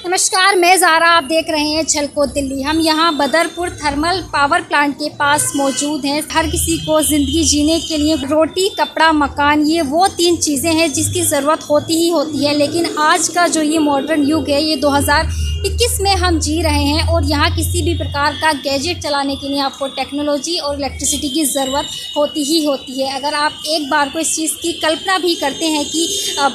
नमस्कार, मैं ज़ारा। आप देख रहे हैं झलको दिल्ली। हम यहाँ बदरपुर थर्मल पावर प्लांट के पास मौजूद हैं। हर किसी को ज़िंदगी जीने के लिए रोटी, कपड़ा, मकान, ये वो 3 चीज़ें हैं जिसकी ज़रूरत होती ही होती है। लेकिन आज का जो ये मॉडर्न युग है, ये 2021 में हम जी रहे हैं और यहाँ किसी भी प्रकार का गैजेट चलाने के लिए आपको टेक्नोलॉजी और इलेक्ट्रिसिटी की ज़रूरत होती ही होती है। अगर आप एक बार को इस चीज़ की कल्पना भी करते हैं कि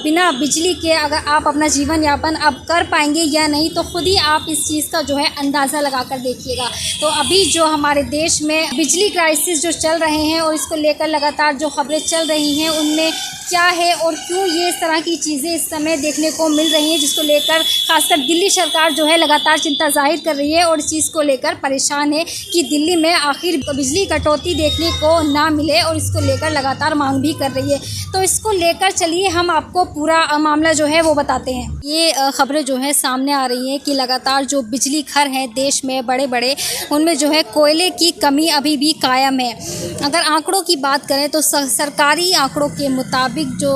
बिना बिजली के अगर आप अपना जीवन यापन अब कर पाएंगे या नहीं, तो खुद ही आप इस चीज़ का जो है अंदाज़ा लगा कर देखिएगा। तो अभी जो हमारे देश में बिजली क्राइसिस जो चल रहे हैं और इसको लेकर लगातार जो खबरें चल रही हैं, उनमें क्या है और क्यों ये इस तरह की चीज़ें इस समय देखने को मिल रही हैं, जिसको लेकर खासकर दिल्ली सरकार जो है लगातार चिंता जाहिर कर रही है और इस चीज़ को लेकर परेशान है कि दिल्ली में आखिर बिजली कटौती देखने को ना मिले, और इसको लेकर लगातार मांग भी कर रही है। तो इसको लेकर चलिए हम आपको पूरा मामला जो है वो बताते हैं। ये खबरें जो है सामने आ रही हैं कि लगातार जो बिजली घर हैं देश में बड़े बड़े, उनमें जो है कोयले की कमी अभी भी कायम है। अगर आंकड़ों की बात करें तो सरकारी आंकड़ों के मुताबिक जो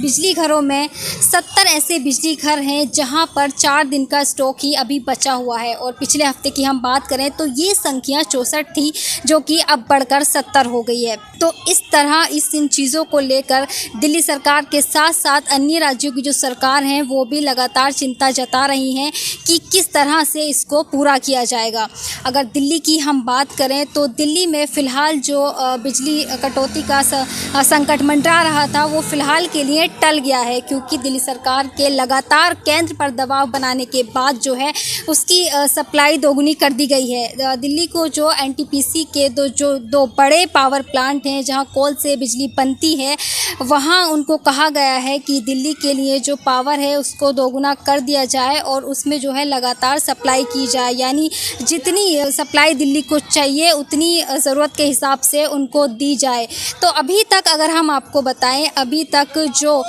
बिजली घरों में 70 ऐसे बिजली घर हैं जहां पर 4 दिन का स्टॉक ही अभी बचा हुआ है। और पिछले हफ्ते की हम बात करें तो ये संख्या 64 थी, जो कि अब बढ़कर 70 हो गई है। तो इस तरह इन चीज़ों को लेकर दिल्ली सरकार के साथ साथ अन्य राज्यों की जो सरकार हैं वो भी लगातार चिंता जता रही हैं कि किस तरह से इसको पूरा किया जाएगा। अगर दिल्ली की हम बात करें तो दिल्ली में फ़िलहाल जो बिजली कटौती का संकट मंडरा रहा था, वो फ़िलहाल के लिए टल गया है, क्योंकि दिल्ली सरकार के लगातार केंद्र पर दबाव बनाने के बाद जो है उसकी सप्लाई दोगुनी कर दी गई है। दिल्ली को जो एनटीपीसी के दो बड़े पावर प्लांट हैं जहां कोल से बिजली बनती है, वहां उनको कहा गया है कि दिल्ली के लिए जो पावर है उसको दोगुना कर दिया जाए और उसमें जो है लगातार सप्लाई की जाए, यानी जितनी सप्लाई दिल्ली को चाहिए उतनी ज़रूरत के हिसाब से उनको दी जाए। तो अभी तक अगर हम आपको बताएं, अभी तक जो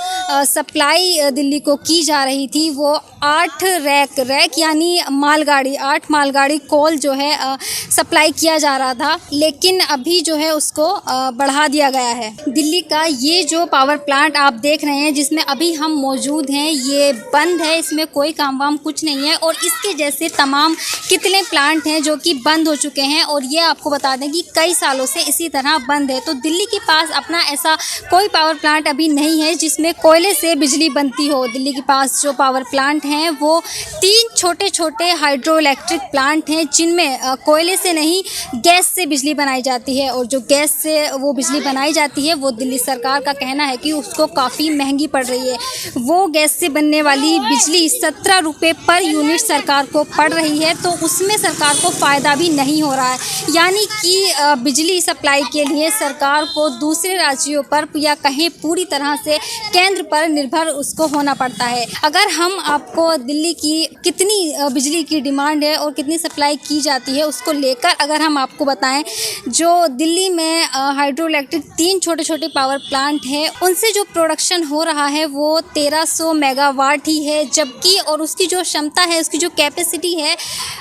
सप्लाई दिल्ली को की जा रही थी वो 8 रैक यानी मालगाड़ी 8 मालगाड़ी कोल जो है सप्लाई किया जा रहा था, लेकिन अभी जो है उसको बढ़ा दिया गया है। दिल्ली का ये जो पावर प्लांट आप देख रहे हैं जिसमें अभी हम मौजूद हैं, ये बंद है, इसमें कोई काम वाम कुछ नहीं है। और इसके जैसे तमाम कितने प्लांट हैं जो कि बंद हो चुके हैं, और ये आपको बता दें कि कई सालों से इसी तरह बंद है। तो दिल्ली के पास अपना ऐसा कोई पावर प्लांट अभी नहीं है जिसमें कोयले से बिजली बनती हो। दिल्ली के पास जो पावर प्लांट हैं वो 3 छोटे छोटे हाइड्रो इलेक्ट्रिक प्लांट हैं जिनमें कोयले से नहीं गैस से बिजली बनाई जाती है, और जो गैस से वो बिजली बनाई जाती है वो दिल्ली सरकार का कहना है कि उसको काफ़ी महंगी पड़ रही है। वो गैस से बनने वाली बिजली 17 रुपये पर यूनिट सरकार को पड़ रही है, तो उसमें सरकार को फ़ायदा भी नहीं हो रहा है। यानी कि बिजली सप्लाई के लिए सरकार को दूसरे राज्यों पर या कहीं पूरी तरह से केंद्र पर निर्भर उसको होना पड़ता है। अगर हम आपको दिल्ली की कितनी बिजली की डिमांड है और कितनी सप्लाई की जाती है उसको लेकर अगर हम आपको बताएं, जो दिल्ली में हाइड्रो इलेक्ट्रिक 3 छोटे छोटे पावर प्लांट हैं, उनसे जो प्रोडक्शन हो रहा है वो 1300 मेगावाट ही है, जबकि और उसकी जो क्षमता है, उसकी जो कैपेसिटी है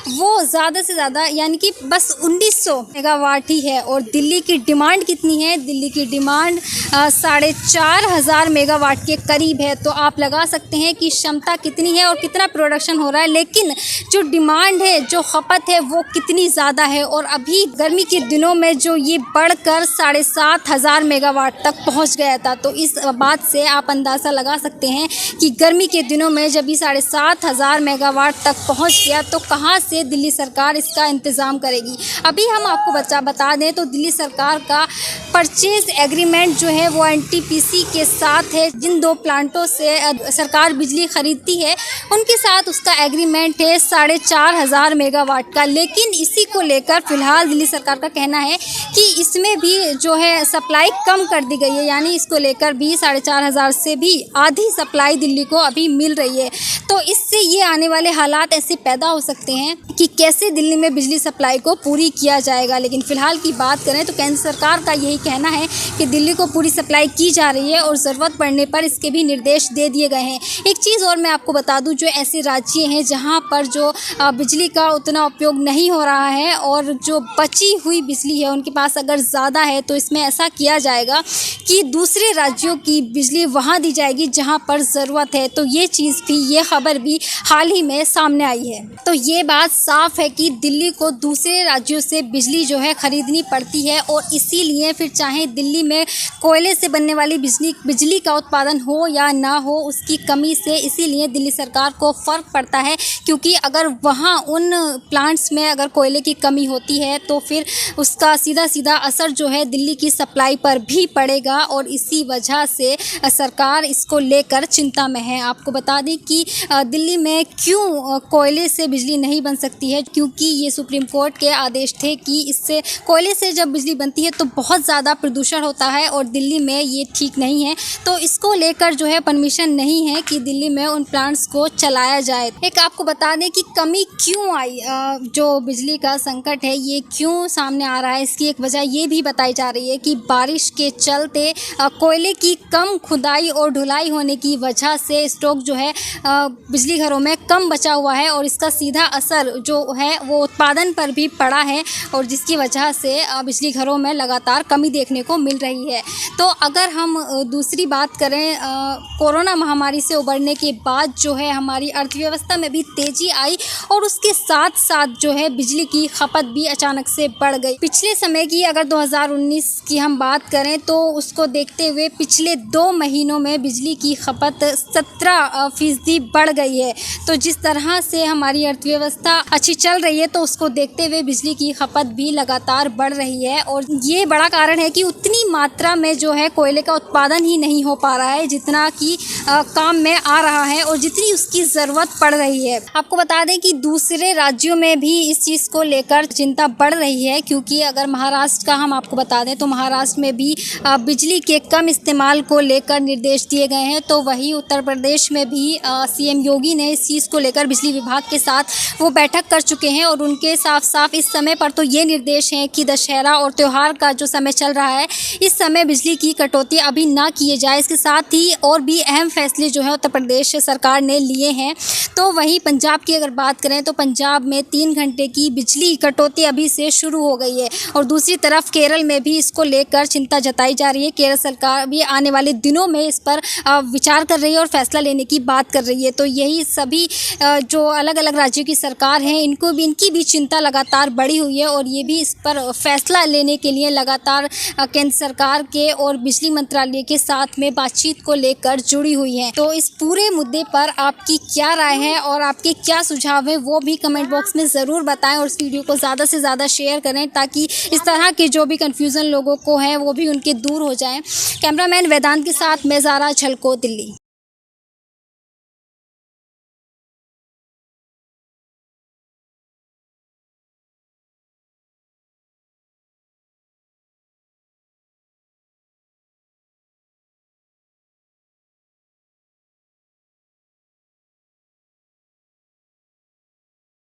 वो ज़्यादा से ज़्यादा यानी कि बस 1900 मेगावाट ही है। और दिल्ली की डिमांड कितनी है? दिल्ली की डिमांड 4500 मेगावाट के करीब है। तो आप लगा सकते हैं कि क्षमता कितनी है और कितना प्रोडक्शन हो रहा है, लेकिन जो डिमांड है, जो खपत है, वो कितनी ज़्यादा है। और अभी गर्मी के दिनों में जो ये बढ़कर 7500 मेगावाट तक पहुंच गया था। तो इस बात से आप अंदाज़ा लगा सकते हैं कि गर्मी के दिनों में जब ये 7500 मेगावाट तक पहुंच गया तो कहां से दिल्ली सरकार इसका इंतज़ाम करेगी। अभी हम आपको बता दें तो दिल्ली सरकार का परचेज एग्रीमेंट जो है वो एनटीपीसी के साथ है। जिन 2 प्लांटों से सरकार बिजली खरीदती है उनके साथ उसका एग्रीमेंट है 4500 मेगावाट का। लेकिन इसी को लेकर फ़िलहाल दिल्ली सरकार का कहना है कि इसमें भी जो है सप्लाई कम कर दी गई है, यानी इसको लेकर भी 4500 से भी आधी सप्लाई दिल्ली को अभी मिल रही है। तो इससे ये आने वाले हालात ऐसे पैदा हो सकते हैं कि कैसे दिल्ली में बिजली सप्लाई को पूरी किया जाएगा। लेकिन फ़िलहाल की बात करें तो केंद्र सरकार का यही कहना है कि दिल्ली को पूरी सप्लाई की जा रही है और ज़रूरत पड़ने पर इसके भी निर्देश दे दिए गए हैं। एक चीज़ और मैं आपको बता दूं दूं, जो ऐसे राज्य हैं जहां पर जो बिजली का उतना उपयोग नहीं हो रहा है और जो बची हुई बिजली है उनके पास अगर ज़्यादा है तो इसमें ऐसा किया जाएगा कि दूसरे राज्यों की बिजली वहां दी जाएगी जहां पर ज़रूरत है। तो ये चीज़ भी, ये खबर भी हाल ही में सामने आई है। तो ये बात साफ है कि दिल्ली को दूसरे राज्यों से बिजली जो है खरीदनी पड़ती है और इसीलिए फिर चाहे दिल्ली में कोयले से बनने वाली बिजली का उत्पादन हो या ना हो, उसकी कमी से इसीलिए दिल्ली सरकार को फ़र्क पड़ता है, क्योंकि अगर वहाँ उन प्लांट्स में अगर कोयले की कमी होती है तो फिर उसका सीधा सीधा असर जो है दिल्ली की सप्लाई पर भी पड़ेगा और इसी वजह से सरकार इसको लेकर चिंता में है। आपको बता दें कि दिल्ली में क्यों कोयले से बिजली नहीं बन सकती है, क्योंकि ये सुप्रीम कोर्ट के आदेश थे कि इससे कोयले से जब बिजली बनती है तो बहुत ज़्यादा प्रदूषण होता है और दिल्ली में ये ठीक नहीं है। तो इसको लेकर जो है परमिशन नहीं है कि दिल्ली में उन प्लांट्स को चलाया जाए। एक आपको बता दें कि कमी क्यों आई, जो बिजली का संकट है ये क्यों सामने आ रहा है, इसकी एक वजह ये भी बताई जा रही है कि बारिश के चलते कोयले की कम खुदाई और ढुलाई होने की वजह से स्टॉक जो है बिजली घरों में कम बचा हुआ है और इसका सीधा असर जो है वो उत्पादन पर भी पड़ा है और जिसकी वजह से बिजली घरों में लगातार कमी देखने को मिल रही है। तो अगर हम दूसरी बात करें, कोरोना महामारी से उबरने के बाद जो है हमारी अर्थव्यवस्था में भी तेज़ी आई और उसके साथ साथ जो है बिजली की खपत भी अचानक से बढ़ गई। पिछले समय की अगर 2019 की हम बात करें तो उसको देखते हुए पिछले 2 महीनों में बिजली की खपत 17% बढ़ गई है। तो जिस तरह से हमारी अर्थव्यवस्था अच्छी चल रही है तो उसको देखते हुए बिजली की खपत भी लगातार बढ़ रही है और ये बड़ा कारण है कि उतनी मात्रा में जो है कोयले का उत्पादन ही नहीं हो पा रहा है जितना कि काम में आ रहा है और जितनी उसकी ज़रूरत पड़ रही है। आपको बता दें कि दूसरे राज्यों में भी इस चीज़ को लेकर चिंता बढ़ रही है, क्योंकि अगर महाराष्ट्र का हम आपको बता दें तो महाराष्ट्र में भी बिजली के कम इस्तेमाल को लेकर निर्देश दिए गए हैं। तो वहीं उत्तर प्रदेश में भी सीएम योगी ने इस चीज़ को लेकर बिजली विभाग के साथ वो बैठक कर चुके हैं और उनके साफ इस समय पर तो ये निर्देश हैं कि दशहरा और त्यौहार का जो समय चल रहा है इस समय बिजली की कटौती अभी ना किए जाए। इसके साथ ही और भी अहम फैसले जो है उत्तर प्रदेश सरकार ने लिए हैं। तो वहीं पंजाब की अगर बात करें तो पंजाब में 3 घंटे की बिजली कटौती अभी से शुरू हो गई है और दूसरी तरफ केरल में भी इसको लेकर चिंता जताई जा रही है। केरल सरकार भी आने वाले दिनों में इस पर विचार कर रही है और फैसला लेने की बात कर रही है। तो यही सभी जो अलग अलग राज्यों की सरकार हैं इनकी भी चिंता लगातार बढ़ी हुई है और ये भी इस पर फैसला लेने के लिए लगातार केंद्र सरकार के और बिजली मंत्रालय के साथ में बातचीत को लेकर जुड़ी हुई है। तो इस पूरे मुद्दे पर आपकी क्या राय है और आपके क्या सुझाव है वो भी कमेंट बॉक्स में ज़रूर बताएं और इस वीडियो को ज़्यादा से ज़्यादा शेयर करें ताकि इस तरह के जो भी कन्फ्यूज़न लोगों को है वो भी उनके दूर हो जाएं। कैमरामैन वेदांत के साथ मैं ज़ारा, झलको, दिल्ली।